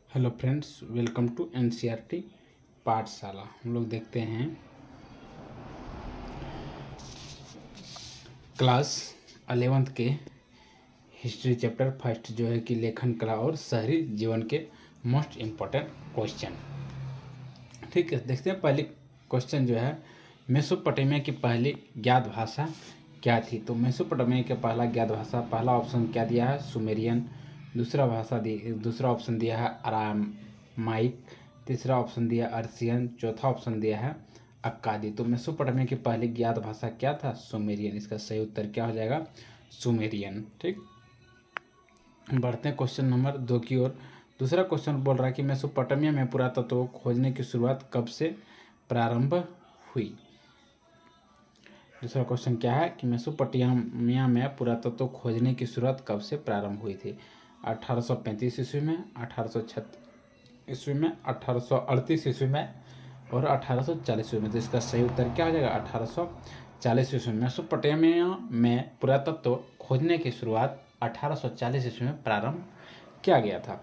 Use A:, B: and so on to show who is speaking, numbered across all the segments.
A: Hello friends, welcome to NCERT Pathshala. हम लोग देखते हैं क्लास 11th के हिस्ट्री चैप्टर फर्स्ट जो है कि लेखन कला और शहरी जीवन के मोस्ट इम्पोर्टेंट क्वेश्चन। ठीक है, देखते हैं। पहले क्वेश्चन जो है, मेसोपोटामिया की पहली ज्ञात भाषा क्या थी? तो मेसोपोटामिया का पहला ज्ञात भाषा, पहला ऑप्शन क्या दिया है? सुमेरियन। दूसरा ऑप्शन दिया है अरामाइक। तीसरा ऑप्शन दिया अर्सियन। चौथा ऑप्शन दिया है अक्कादी। तो मेसोपोटामिया की पहली ज्ञात भाषा क्या था? सुमेरियन। इसका सही उत्तर क्या हो जाएगा? सुमेरियन। ठीक, बढ़ते हैं क्वेश्चन नंबर 2 की ओर। दूसरा क्वेश्चन बोल रहा है कि मेसोपोटामिया में पुरातत्व खोजने की शुरुआत कब से प्रारंभ हुई? दूसरा क्वेश्चन क्या है कि मेसोपोटामिया में पुरातत्व खोजने की शुरुआत कब से प्रारंभ हुई थी? 1835 ईस्वी में, 1836 ईस्वी में, 1838 ईस्वी में और 1840 ईस्वी में। तो इसका सही उत्तर क्या हो जाएगा? 1840 ईस्वी में। मेसोपोटामिया में पुरातत्व खोजने की शुरुआत 1840 ईस्वी में प्रारंभ किया गया था।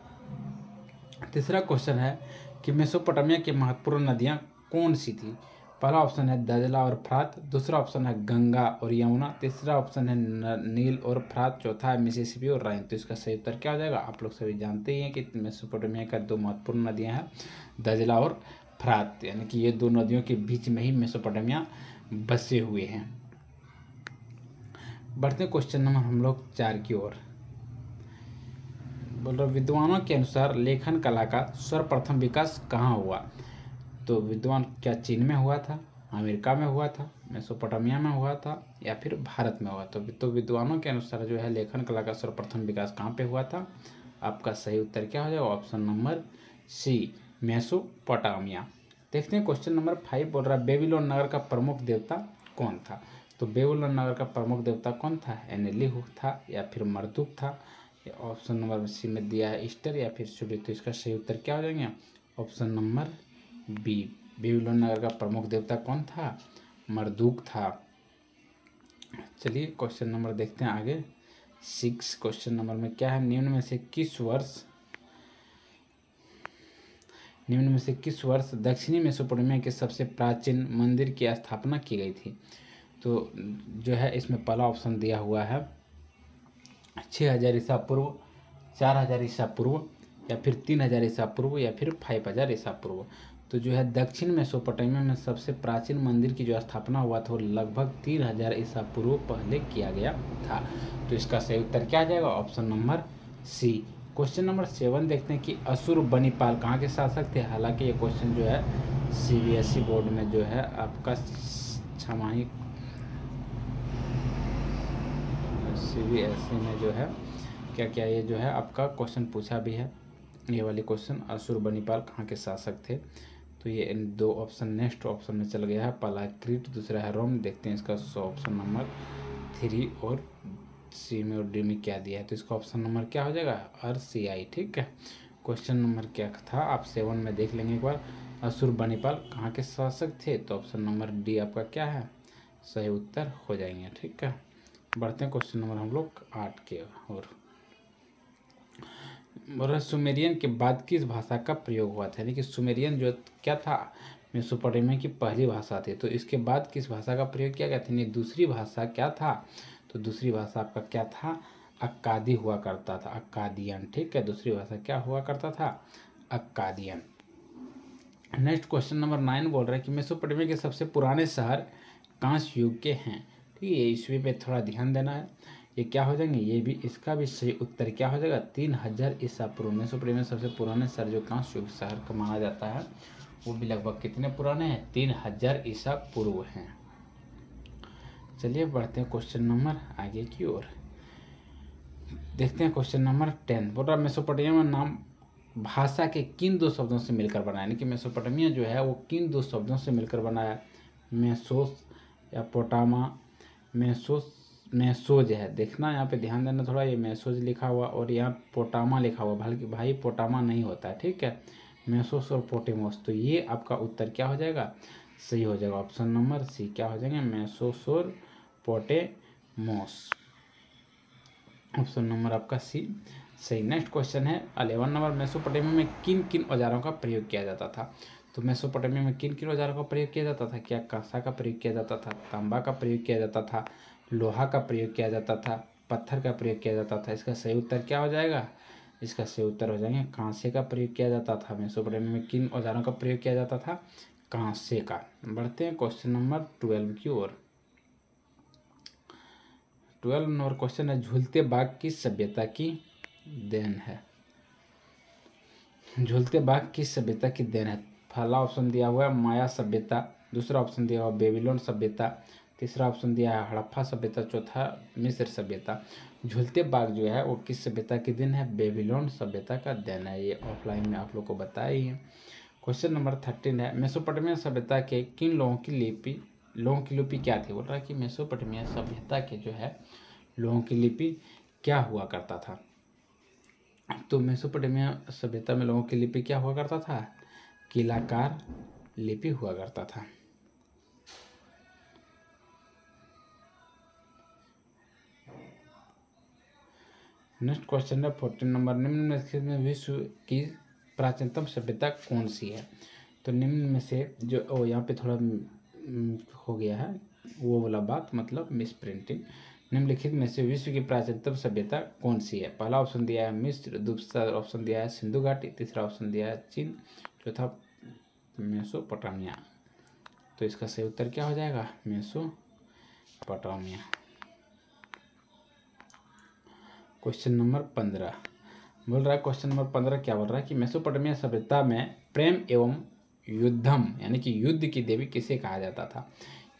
A: तीसरा क्वेश्चन है कि मेसोपोटामिया की महत्वपूर्ण नदियाँ कौन सी थी? पहला ऑप्शन है दजला और फ्रात। दूसरा ऑप्शन है गंगा और यमुना। तीसरा ऑप्शन है नील और फ्रात। चौथा है मिसिसिपी और राइन। तो इसका सही उत्तर क्या हो जाएगा? आप लोग सभी जानते ही हैं कि मेसोपोटामिया का दो महत्वपूर्ण नदियां हैं, दजला और फ्रात, यानी कि ये दो नदियों के बीच में ही मेसोपोटामिया बसे हुए हैं। बढ़ते हैं क्वेश्चन नंबर हम लोग 4 की ओर। बोल रहे विद्वानों के अनुसार लेखन कला का सर्वप्रथम विकास कहाँ हुआ? तो विद्वान क्या चीन में हुआ था, अमेरिका में हुआ था, मेसोपोटामिया में हुआ था या फिर भारत में हुआ? तो विद्वानों के अनुसार जो है लेखन कला का सर्वप्रथम विकास कहाँ पे हुआ था? आपका सही उत्तर क्या हो जाएगा? Option number C, Mesopotamia. देखते हैं क्वेश्चन नंबर 5 बोल रहा है बेबीलोन नगर का प्रमुख देवता कौन था? तो बेबीलोन नगर का प्रमुख देवता कौन था? एनेलिहू था या फिर मर्दुक था? ऑप्शन नंबर सी में दिया है ईस्टर या फिर सूर्य। तो इसका सही उत्तर क्या हो जाएंगे? ऑप्शन नंबर बी, बेबीलोन नगर का प्रमुख देवता कौन था? मर्दुक था। चलिए क्वेश्चन नंबर देखते हैं आगे। 6 क्वेश्चन नंबर में क्या है? निम्न में से किस वर्ष दक्षिणी मेसोपोटामिया के सबसे प्राचीन मंदिर की स्थापना की गई थी? तो जो है इसमें पहला ऑप्शन दिया हुआ है 6000 ईसा पूर्व, 4000 ईसा पूर्व या फिर 3000 ईसा पूर्व या फिर 5000 ईसा पूर्व। तो जो है दक्षिण मेसोपोटामिया में सबसे प्राचीन मंदिर की जो स्थापना हुआ था वो लगभग 3000 ईसा पूर्व पहले किया गया था। तो इसका सही उत्तर क्या आ जाएगा? Option number C. Question number 7 देखते हैं कि अशुरबनिपाल कहाँ के शासक थे? हालांकि ये क्वेश्चन जो है सीबीएसई बोर्ड में जो है आपका छमाही सीबीएसई में जो है क्या ये जो है आपका क्वेश्चन पूछा भी है। ये वाली क्वेश्चन अशुरबनिपाल कहाँ के शासक थे? तो ये इन दो ऑप्शन नेक्स्ट ऑप्शन में चल गया है, पहला है क्रीट, दूसरा है रोम। देखते हैं इसका ऑप्शन नंबर 3 और सी में और डी में क्या दिया है। तो इसका ऑप्शन नंबर क्या हो जाएगा? RCI। ठीक है, क्वेश्चन नंबर क्या था आप 7 में देख लेंगे एक बार। अशुरबनिपाल कहाँ के शासक थे? तो ऑप्शन नंबर डी आपका क्या है? सही उत्तर हो जाएंगे। ठीक है, बढ़ते हैं क्वेश्चन नंबर हम लोग 8 के और सुमेरियन के बाद किस भाषा का प्रयोग हुआ था? यानी कि सुमेरियन जो क्या था मेसोपोटामिया की पहली भाषा थी, तो इसके बाद किस भाषा का प्रयोग किया गया था? यानी दूसरी भाषा क्या था? तो दूसरी भाषा आपका क्या था? अक्कादी हुआ करता था, अक्कादियन। ठीक है, दूसरी भाषा क्या हुआ करता था? अक्कादियन। नेक्स्ट क्वेश्चन नंबर 9 बोल रहा है कि मेसोपोटामिया के सबसे पुराने शहर कांस्य युग के हैं। ठीक है, ईस्वी पे थोड़ा ध्यान देना है। ये क्या हो जाएंगे? ये भी, इसका भी सही उत्तर क्या हो जाएगा? 3000 ईसा पूर्व। मेसोपोटामिया में सबसे पुराने शहर जो कांस्य युग शहर का माना जाता है वो भी लगभग कितने पुराने हैं? 3000 ईसा पूर्व हैं। चलिए बढ़ते हैं क्वेश्चन नंबर आगे की ओर। देखते हैं क्वेश्चन नंबर 10 बोल रहा मेसोपोटामिया में नाम भाषा के किन दो शब्दों से मिलकर बना? यानी कि मेसोपोटामिया जो है वो किन दो शब्दों से मिलकर बनाया? मेसोस या पोटामा। मेसोज है, देखना यहाँ पे ध्यान देना थोड़ा। ये मेसोज लिखा हुआ और यहाँ पोटामा लिखा हुआ, बल्कि भाई पोटामा नहीं होता है। ठीक है, मेसोस और पोटेमोस। तो ये आपका उत्तर क्या हो जाएगा? सही हो जाएगा ऑप्शन नंबर सी। क्या हो जाएंगे? मेसोस और पोटेमोस। ऑप्शन नंबर आपका सी सही। नेक्स्ट क्वेश्चन है 11 नंबर, मेसोपोटामिया में किन किन औजारों का प्रयोग किया जाता था। तो मेसोपोटामिया में किन किन औजारों का प्रयोग किया जाता था? क्या कांसा का प्रयोग किया जाता था, तांबा का प्रयोग किया जाता था, लोहा का प्रयोग किया जाता था, पत्थर का प्रयोग किया जाता था? इसका सही उत्तर क्या हो जाएगा? इसका सही उत्तर हो जाएंगे कांसे का प्रयोग किया जाता था। मेसोपोटामिया में किन औजारों का प्रयोग किया जाता था? कांसे का। बढ़ते हैं क्वेश्चन नंबर 12 की ओर। 12 नंबर क्वेश्चन है, झूलते बाघ किस सभ्यता की देन है? झूलते बाघ किस सभ्यता की देन है? पहला ऑप्शन दिया हुआ है माया सभ्यता, दूसरा ऑप्शन दिया हुआ बेबीलोन सभ्यता, तीसरा ऑप्शन दिया है हड़प्पा सभ्यता, चौथा मिस्र सभ्यता। झूलते बाघ जो है वो किस सभ्यता की देन है? बेबीलोन सभ्यता का देन है। ये ऑफलाइन में आप लोग को बताया ही है। क्वेश्चन नंबर 13 है, मेसोपोटामिया सभ्यता के किन लोगों की लिपि क्या थी? बोल रहा है कि मेसोपोटामिया सभ्यता के जो है लोगों की लिपि क्या हुआ करता था? तो मेसोपोटामिया सभ्यता में लोगों की लिपि क्या हुआ करता था? कीलाकार लिपि हुआ करता था। नेक्स्ट क्वेश्चन है 14 नंबर, निम्न में विश्व की प्राचीनतम सभ्यता कौन सी है? तो निम्न में से जो यहाँ पे थोड़ा हो गया है वो वाला बात, मतलब मिस प्रिंटिंग। निम्नलिखित में से विश्व की प्राचीनतम सभ्यता कौन सी है? पहला ऑप्शन दिया है मिस्र, दूसरा ऑप्शन दिया है सिंधु घाटी, तीसरा ऑप्शन दिया है चीन, चौथा मेसोपोटामिया। तो इसका सही उत्तर क्या हो जाएगा? मेसोपोटामिया। क्वेश्चन नंबर 15 बोल रहा है, क्वेश्चन नंबर 15 क्या बोल रहा है कि मेसोपोटामिया सभ्यता में प्रेम एवं युद्धम यानी कि युद्ध की देवी किसे कहा जाता था?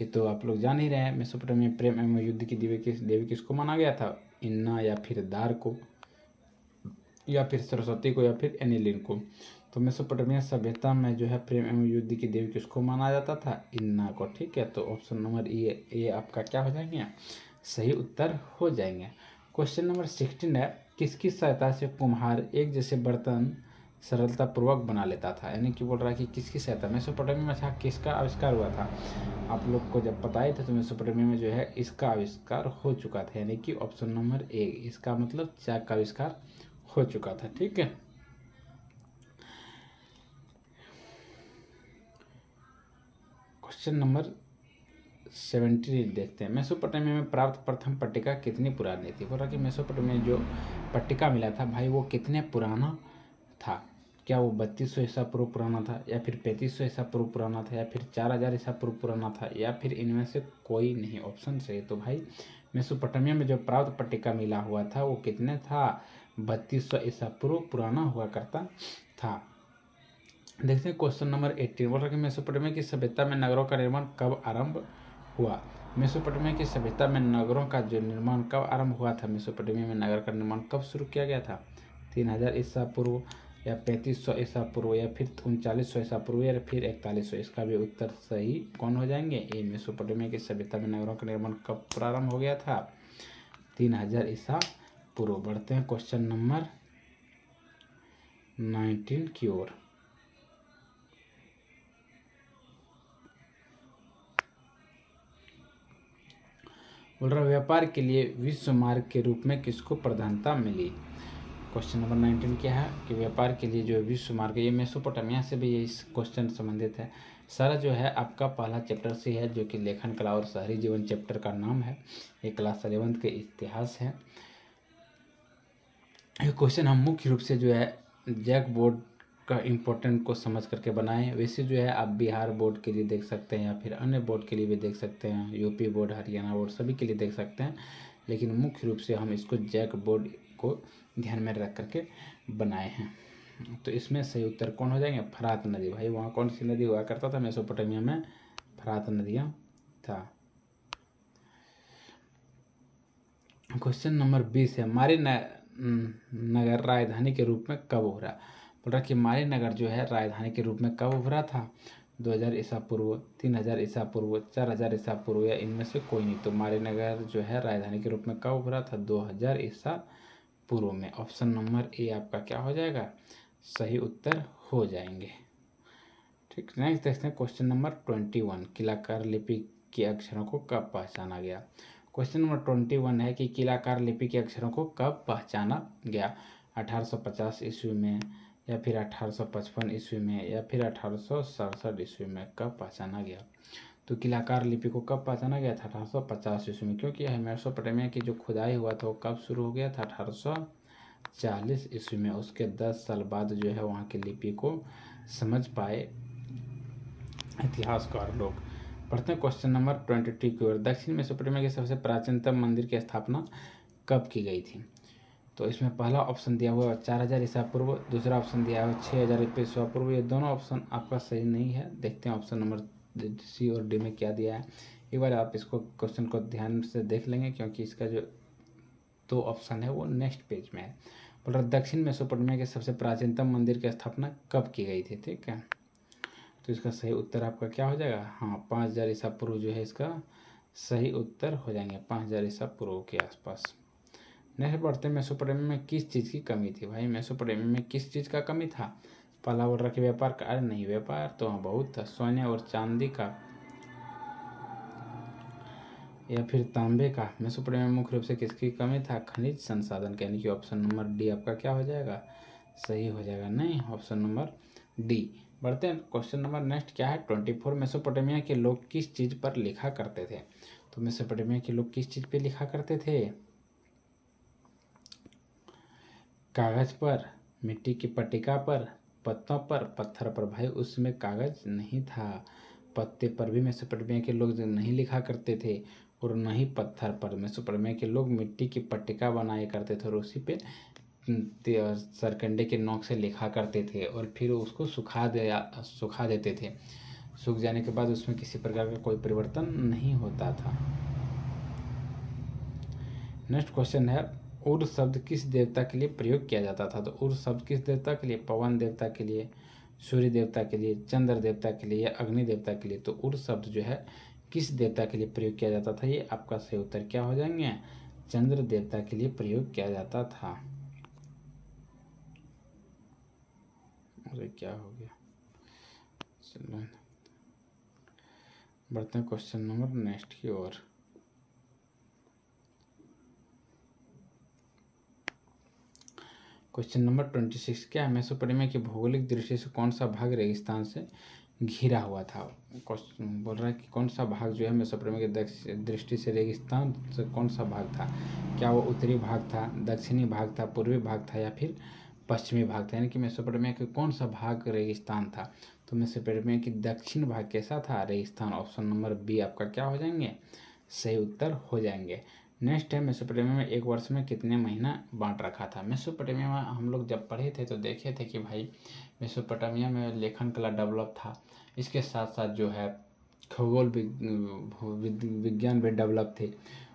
A: ये तो आप लोग जान ही रहे हैं। मेसोपोटामिया में प्रेम एवं युद्ध की देवी किसको माना गया था? इन्ना या फिर दार को, या फिर सरस्वती को, या फिर एनिलिन को। तो मेसोपोटामिया सभ्यता में जो है प्रेम एवं युद्ध की देवी किसको माना जाता था? इन्ना को। ठीक है, तो ऑप्शन नंबर ये आपका क्या हो जाएंगे? सही उत्तर हो जाएंगे। क्वेश्चन नंबर 16 है, किसकी सहायता से कुम्हार एक जैसे बर्तन सरलतापूर्वक बना लेता था? यानी कि बोल रहा है कि किसकी सहायता? मेसोपोटामिया में अच्छा किसका आविष्कार हुआ था? आप लोग को जब पता ही था तो मेसोपोटामिया में जो है इसका आविष्कार हो चुका था, यानी कि ऑप्शन नंबर ए, इसका मतलब चाक का आविष्कार हो चुका था। ठीक है, क्वेश्चन नंबर 17 देखते हैं, मेसोपोटामिया में प्राप्त प्रथम पट्टिका कितनी पुरानी थी? बोल रहा कि मेसोपोटामिया में जो पट्टिका मिला था भाई वो कितने पुराना था? क्या वो 3200 ईसा पूर्व पुराना था, या फिर 3500 ईसा पूर्व पुराना था, या फिर 4000 ईसा पूर्व पुराना था, या फिर इनमें से कोई नहीं? ऑप्शन सही। तो भाई मेसोपोटामिया में जो प्राप्त पट्टिका मिला हुआ था वो कितने था? 3200 ईसा पूर्व पुराना हुआ करता था। देखते हैं क्वेश्चन नंबर 18 बोल रहा कि मेसोपोटामिया की सभ्यता में नगरों का निर्माण कब आरंभ हुआ? मेसोपोटामिया की सभ्यता में नगरों का जो निर्माण कब आरंभ हुआ था? मेसोपोटामिया में नगर का निर्माण कब शुरू किया गया था? 3000 ईसा पूर्व, या 3500 ईसा पूर्व, या फिर 3900 ईसा पूर्व, या फिर 4100? इसका भी उत्तर सही कौन हो जाएंगे? ये मेसोपोटामिया की सभ्यता में नगरों का निर्माण कब प्रारंभ हो गया था? 3000 ईसा पूर्व। बढ़ते हैं क्वेश्चन नंबर 19 की ओर। बोल रहा व्यापार के लिए विश्व मार्ग के रूप में किसको प्रधानता मिली? क्वेश्चन नंबर 19 क्या है कि व्यापार के लिए जो विश्व मार्ग है, ये मेसोपोटामिया से भी ये इस क्वेश्चन संबंधित है। सारा जो है आपका पहला चैप्टर से है, जो कि लेखन कला और शहरी जीवन चैप्टर का नाम है। ये क्लास 11 के इतिहास है। ये क्वेश्चन हम मुख्य रूप से जो है जैक बोर्ड का इम्पोर्टेंट को समझ करके बनाए। वैसे जो है आप बिहार बोर्ड के लिए देख सकते हैं, या फिर अन्य बोर्ड के लिए भी देख सकते हैं, यूपी बोर्ड, हरियाणा बोर्ड, सभी के लिए देख सकते हैं। लेकिन मुख्य रूप से हम इसको जैक बोर्ड को ध्यान में रख करके बनाए हैं। तो इसमें सही उत्तर कौन हो जाएंगे? फरात नदी। भाई वहाँ कौन सी नदी हुआ करता था? मेसोपोटामिया में फरात नदियाँ था। क्वेश्चन नंबर 20 है, मारी नगर राजधानी के रूप में कब उभरा? बोल रहा कि मारी नगर जो है राजधानी के रूप में कब उभरा था? 2000 ईसा पूर्व, 3000 ईसा पूर्व, 4000 ईसा पूर्व, या इनमें से कोई नहीं? तो मारी नगर जो है राजधानी के रूप में कब उभरा था? 2000 ईसा पूर्व में। ऑप्शन नंबर ए आपका क्या हो जाएगा? सही उत्तर हो जाएंगे। ठीक, नेक्स्ट देखते हैं क्वेश्चन नंबर 21, कीलाकार लिपि के अक्षरों को कब पहचाना गया? क्वेश्चन नंबर 21 है कि कीलाकार लिपि के अक्षरों को कब पहचाना गया? 1850 ईस्वी में, या फिर 1855 ईस्वी में, या फिर 1867 ईस्वी में कब पहचाना गया? तो किलाकार लिपि को कब पहचाना गया था? 1850 ईस्वी में, क्योंकि मेसोपोटामिया की जो खुदाई हुआ था वो कब शुरू हो गया था? 1840 ईस्वी में। उसके 10 साल बाद जो है वहाँ की लिपि को समझ पाए इतिहासकार लोग। पढ़ते हैं क्वेश्चन नंबर 22 की ओर। दक्षिण मेसोपोटामिया के सबसे प्राचीनतम मंदिर की स्थापना कब की गई थी? तो इसमें पहला ऑप्शन दिया हुआ है 4000 ईसा पूर्व, दूसरा ऑप्शन दिया हुआ है 6000 ईसा पूर्व। ये दोनों ऑप्शन आपका सही नहीं है। देखते हैं ऑप्शन नंबर सी और डी में क्या दिया है। एक बार आप इसको क्वेश्चन को ध्यान से देख लेंगे, क्योंकि इसका जो 2 ऑप्शन है वो नेक्स्ट पेज में है। बोल रहा दक्षिण मेसोपोटामिया के सबसे प्राचीनतम मंदिर की स्थापना कब की गई थी? ठीक है, तो इसका सही उत्तर आपका क्या हो जाएगा? हाँ, 5000 ईसा पूर्व जो है इसका सही उत्तर हो जाएंगे, 5000 ईसा पूर्व के आसपास। नेक्स्ट बढ़ते हैं, मेसोपोटामिया में किस चीज़ की कमी थी? भाई मेसोपोटामिया में किस चीज़ का कमी था? पहला बोल रहा कि व्यापार का, अरे नहीं, व्यापार तो हाँ बहुत था, सोने और चांदी का या फिर तांबे का। मेसोपोटामिया में मुख्य रूप से किसकी कमी था? खनिज संसाधन का, यानी कि ऑप्शन नंबर डी आपका क्या हो जाएगा? सही हो जाएगा। नहीं, ऑप्शन नंबर डी। बढ़ते हैं क्वेश्चन नंबर नेक्स्ट क्या है 24। मेसोपोटामिया के लोग किस चीज़ पर लिखा करते थे? तो मेसोपोटामिया के लोग किस चीज़ पे लिखा करते थे? कागज पर, मिट्टी की पट्टिका पर, पत्तों पर, पत्थर पर। भाई उसमें कागज नहीं था, पत्ते पर भी मेसोपोटामिया के लोग नहीं लिखा करते थे, और न ही पत्थर पर। मेसोपोटामिया के लोग मिट्टी की पट्टिका बनाया करते थे और उसी पे सरकंडे के नोक से लिखा करते थे, और फिर उसको सुखा देते थे। सूख जाने के बाद उसमें किसी प्रकार का कोई परिवर्तन नहीं होता था। नेक्स्ट क्वेश्चन है, उर शब्द किस देवता के लिए प्रयोग किया जाता था? तो उर शब्द किस देवता के लिए? पवन देवता के लिए, सूर्य देवता के लिए, चंद्र देवता के लिए, या अग्नि देवता के लिए? तो उर शब्द जो है किस देवता के लिए प्रयोग किया जाता था? ये आपका सही उत्तर क्या हो जाएंगे? चंद्र देवता के लिए प्रयोग किया जाता था। अरे क्या हो गया, चलो बढ़ते हैं क्वेश्चन नंबर नेक्स्ट की ओर। क्वेश्चन नंबर 26 क्या है? मेसोपोटामिया की भौगोलिक दृष्टि से कौन सा भाग रेगिस्तान से घिरा हुआ था? क्वेश्चन बोल रहा है कि कौन सा भाग जो है मेसोपोटामिया की दृष्टि से रेगिस्तान से कौन सा भाग था? क्या वो उत्तरी भाग था, दक्षिणी भाग था, पूर्वी भाग था, या फिर पश्चिमी भाग था? यानी कि मेसोपोटामिया के कौन सा भाग रेगिस्तान था? तो मेसोपोटामिया की दक्षिण भाग कैसा था? रेगिस्तान। ऑप्शन नंबर बी आपका क्या हो जाएंगे? सही उत्तर हो जाएंगे। नेक्स्ट है, मेसोपोटामिया में एक वर्ष में कितने महीना बांट रखा था? मेसोपोटामिया में हम लोग जब पढ़े थे तो देखे थे कि भाई मेसोपोटामिया में लेखन कला डेवलप था, इसके साथ साथ जो है खगोल विज्ञान भी डेवलप थे,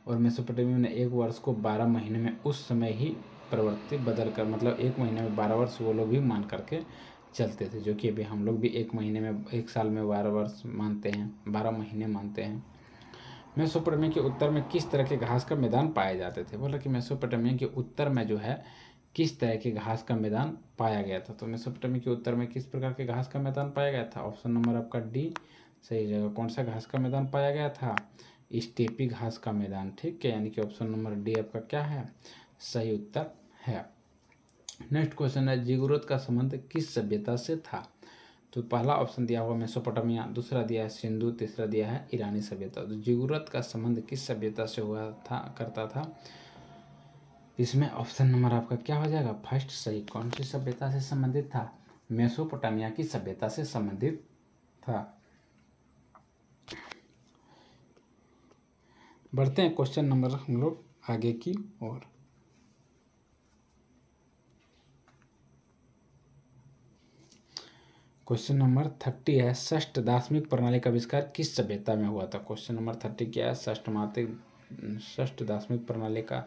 A: और मेसोपोटामिया ने एक वर्ष को 12 महीने में उस समय ही प्रवृत्ति बदल कर, मतलब एक महीने में 12 वर्ष वो लोग भी मान करके चलते थे, जो कि अभी हम लोग भी एक महीने में, एक साल में 12 वर्ष मानते हैं, 12 महीने मानते हैं। मेसोपोटामिया के उत्तर में किस तरह के घास का मैदान पाए जाते थे? बोला कि मेसोपोटामिया के उत्तर में जो है किस तरह के घास का मैदान पाया गया था? तो मेसोपोटामिया के उत्तर में किस प्रकार के घास का मैदान पाया गया था? ऑप्शन नंबर आपका डी सही जगह। कौन सा घास का मैदान पाया गया था? स्टेपी घास का मैदान। ठीक है, यानी कि ऑप्शन नंबर डी आपका क्या है? सही उत्तर है। नेक्स्ट क्वेश्चन है, जिगुरत का संबंध किस सभ्यता से था? तो पहला ऑप्शन दिया हुआ मेसोपोटामिया, दूसरा दिया है सिंधु, तीसरा दिया है ईरानी सभ्यता। तो जिगुरत का संबंध किस सभ्यता से हुआ था, करता था? इसमें ऑप्शन नंबर आपका क्या हो जाएगा? फर्स्ट सही। कौन सी सभ्यता से संबंधित था? मेसोपोटामिया की सभ्यता से संबंधित था। बढ़ते हैं क्वेश्चन नंबर हम लोग आगे की ओर। क्वेश्चन नंबर 30 है, षष्ठ दार्शनिक प्रणाली का आविष्कार किस सभ्यता में हुआ था? क्वेश्चन नंबर 30 क्या है? षष्ठ दार्शनिक प्रणाली का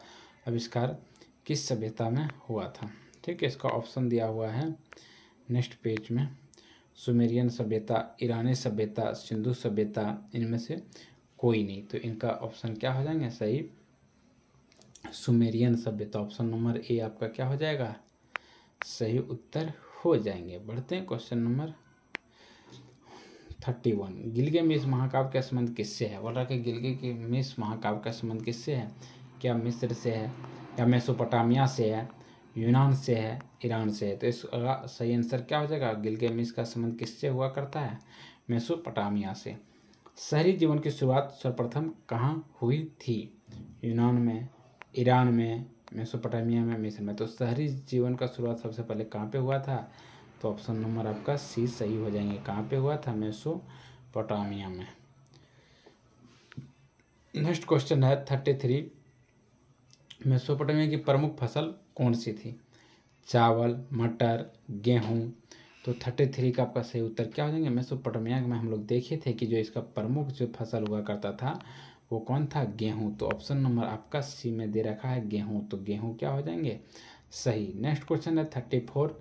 A: आविष्कार किस सभ्यता में हुआ था? ठीक है, इसका ऑप्शन दिया हुआ है नेक्स्ट पेज में। सुमेरियन सभ्यता, ईरानी सभ्यता, सिंधु सभ्यता, इनमें से कोई नहीं। तो इनका ऑप्शन क्या हो जाएंगे? सही सुमेरियन सभ्यता। ऑप्शन नंबर ए आपका क्या हो जाएगा? सही उत्तर हो जाएंगे। बढ़ते हैं क्वेश्चन नंबर 31। गिलगामेश महाकाव्य का संबंध किससे है? बोल रहा कि गिलगामेश महाकाव्य का संबंध किससे है? क्या मिस्र से है, या मेसोपोटामिया से है, यूनान से है, ईरान से है। तो इसका सही आंसर क्या हो जाएगा? गिलगामेश का संबंध किससे हुआ करता है? मेसोपोटामिया से। शहरी जीवन की शुरुआत सर्वप्रथम कहाँ हुई थी? यूनान में, ईरान में, मेसोपोटामिया में, मिस्र में। तो शहरी जीवन का शुरुआत सबसे पहले कहाँ पे हुआ था? तो ऑप्शन नंबर आपका सी सही हो जाएंगे। कहाँ पे हुआ था? मेसोपोटामिया में। नेक्स्ट क्वेश्चन है 33। मेसोपोटामिया की प्रमुख फसल कौन सी थी? चावल, मटर, गेहूं। तो 33 का आपका सही उत्तर क्या हो जाएंगे? मेसोपोटामिया में हम लोग देखे थे कि जो इसका प्रमुख जो फसल हुआ करता था वो कौन था? गेहूं। तो ऑप्शन नंबर आपका सी में दे रखा है गेहूं। तो गेहूं क्या हो जाएंगे? सही। नेक्स्ट क्वेश्चन है 34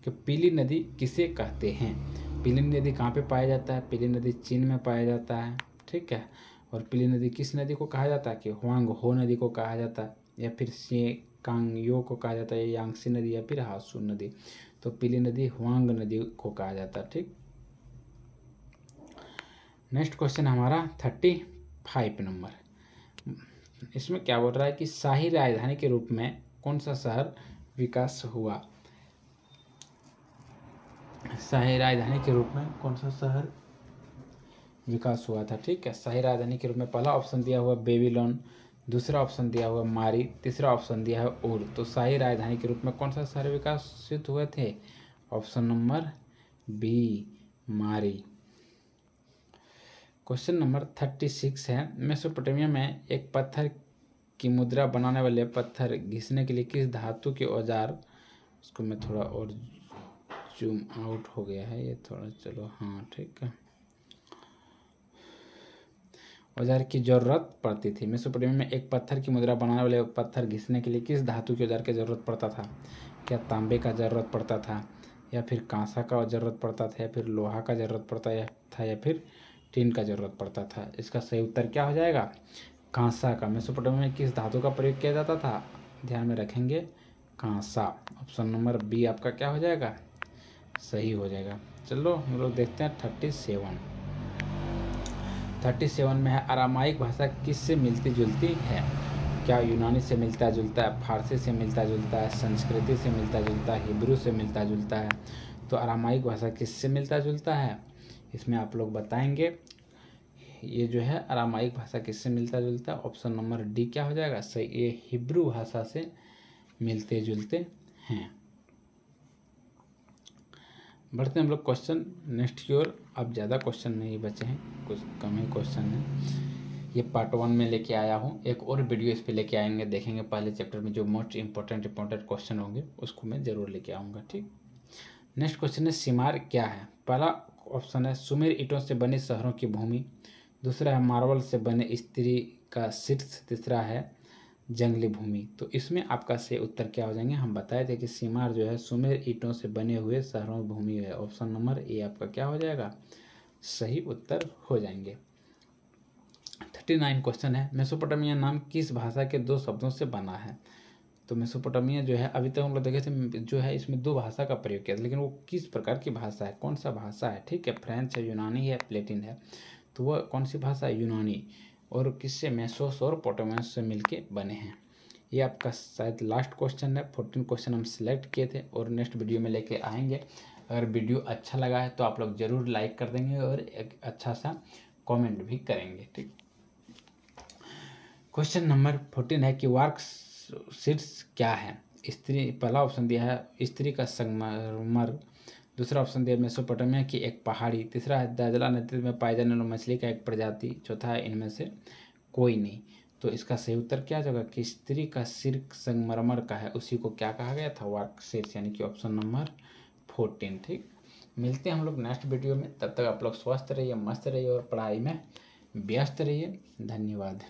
A: कि पीली नदी किसे कहते हैं? पीली नदी कहाँ पे पाया जाता है? पीली नदी चीन में पाया जाता है, ठीक है। और पीली नदी किस नदी को कहा जाता है? कि हुआंग हो नदी को कहा जाता है, या फिर कांगयो को कहा जाता है, यांगसी नदी, या फिर हासू नदी। तो पीली नदी हुआंग नदी को कहा जाता है, ठीक। नेक्स्ट क्वेश्चन हमारा 35 नंबर। इसमें क्या बोल रहा है कि शाही राजधानी के रूप में कौन सा शहर विकास हुआ? शाही राजधानी के रूप में कौन सा शहर विकास हुआ था? ठीक है, शाही राजधानी के रूप में पहला ऑप्शन दिया हुआ बेबीलोन, दूसरा ऑप्शन दिया हुआ मारी, तीसरा ऑप्शन दिया है ऊर। तो शाही राजधानी के रूप में कौन सा शहर विकसित हुए थे? ऑप्शन नंबर बी, मारी। क्वेश्चन नंबर 36 है, मेसोपोटामिया में एक पत्थर की मुद्रा बनाने वाले पत्थर घिसने के लिए किस धातु के औजार, उसको मैं थोड़ा और जूम आउट हो गया है ये थोड़ा, चलो हाँ ठीक है, औजार की जरूरत पड़ती थी? मेसोपोटामिया में एक पत्थर की मुद्रा बनाने वाले पत्थर घिसने के लिए किस धातु के औजार की जरूरत पड़ता था? क्या तांबे का जरूरत पड़ता था, या फिर कांसा का जरूरत पड़ता था, या फिर लोहा का जरूरत पड़ता था, या फिर टीन का जरूरत पड़ता था? इसका सही उत्तर क्या हो जाएगा? कांसा का। मेसोपोटामिया में किस धातु का प्रयोग किया जाता था? ध्यान में रखेंगे, कांसा। ऑप्शन नंबर बी आपका क्या हो जाएगा? सही हो जाएगा। चलो हम लोग देखते हैं 37 में है, अरामाइक भाषा किससे मिलती जुलती है? क्या यूनानी से मिलता जुलता है, फारसी से मिलता जुलता है, संस्कृति से मिलता जुलता है, हिब्रू से मिलता जुलता है? तो अरामाइक भाषा किससे मिलता जुलता है? इसमें आप लोग बताएंगे। ये जो है अरामाइक भाषा किससे मिलता जुलता है? ऑप्शन नंबर डी क्या हो जाएगा? सही, ये हिब्रू भाषा से मिलते जुलते हैं। बढ़ते हैं हम लोग क्वेश्चन नेक्स्ट की ओर। अब ज़्यादा क्वेश्चन नहीं बचे हैं, कुछ कम ही क्वेश्चन है। ये पार्ट 1 में लेके आया हूँ, एक और वीडियो इस पे लेके आएंगे, देखेंगे पहले चैप्टर में जो मोस्ट इंपॉर्टेंट क्वेश्चन होंगे उसको मैं ज़रूर लेके आऊँगा, ठीक। नेक्स्ट क्वेश्चन है, सीमार क्या है? पहला ऑप्शन है सुमेर ईंटों से बने शहरों की भूमि, दूसरा है मार्बल से बने स्त्री का शीर्ष, तीसरा है जंगली भूमि। तो इसमें आपका सही उत्तर क्या हो जाएंगे? हम बताए थे कि सीमार जो है सुमेर ईंटों से बने हुए शहरों की भूमि है। ऑप्शन नंबर ए आपका क्या हो जाएगा? सही उत्तर हो जाएंगे। 39 क्वेश्चन है, मेसोपोटामिया नाम किस भाषा के दो शब्दों से बना है? तो मेसोपोटामिया जो है अभी तक हम लोग देखे थे जो है इसमें दो भाषा का प्रयोग किया, लेकिन वो किस प्रकार की भाषा है, कौन सा भाषा है? ठीक है, फ्रेंच है, यूनानी है, प्लेटिन है। तो वह कौन सी भाषा है? यूनानी। और किससे? मेसोस और पोटामियस से मिलके बने हैं। ये आपका शायद लास्ट क्वेश्चन है। 14 क्वेश्चन हम सिलेक्ट किए थे और नेक्स्ट वीडियो में लेके आएंगे। अगर वीडियो अच्छा लगा है तो आप लोग ज़रूर लाइक कर देंगे और एक अच्छा सा कमेंट भी करेंगे, ठीक। क्वेश्चन नंबर 14 है कि वार्क शीर्ष क्या है? स्त्री, पहला ऑप्शन दिया है स्त्री का संगमरमर, दूसरा ऑप्शन दिया मेसोपोटामिया की एक पहाड़ी, तीसरा है दाजला नदी में पाए जाने वाली मछली का एक प्रजाति, चौथा है इनमें से कोई नहीं। तो इसका सही उत्तर क्या होगा? कि स्त्री का सिर संगमरमर का है, उसी को क्या कहा गया था? वार्क शीर्ष, यानी कि ऑप्शन नंबर 14, ठीक। मिलते हैं हम लोग नेक्स्ट वीडियो में, तब तक आप लोग स्वस्थ रहिए, मस्त रहिए और पढ़ाई में व्यस्त रहिए। धन्यवाद।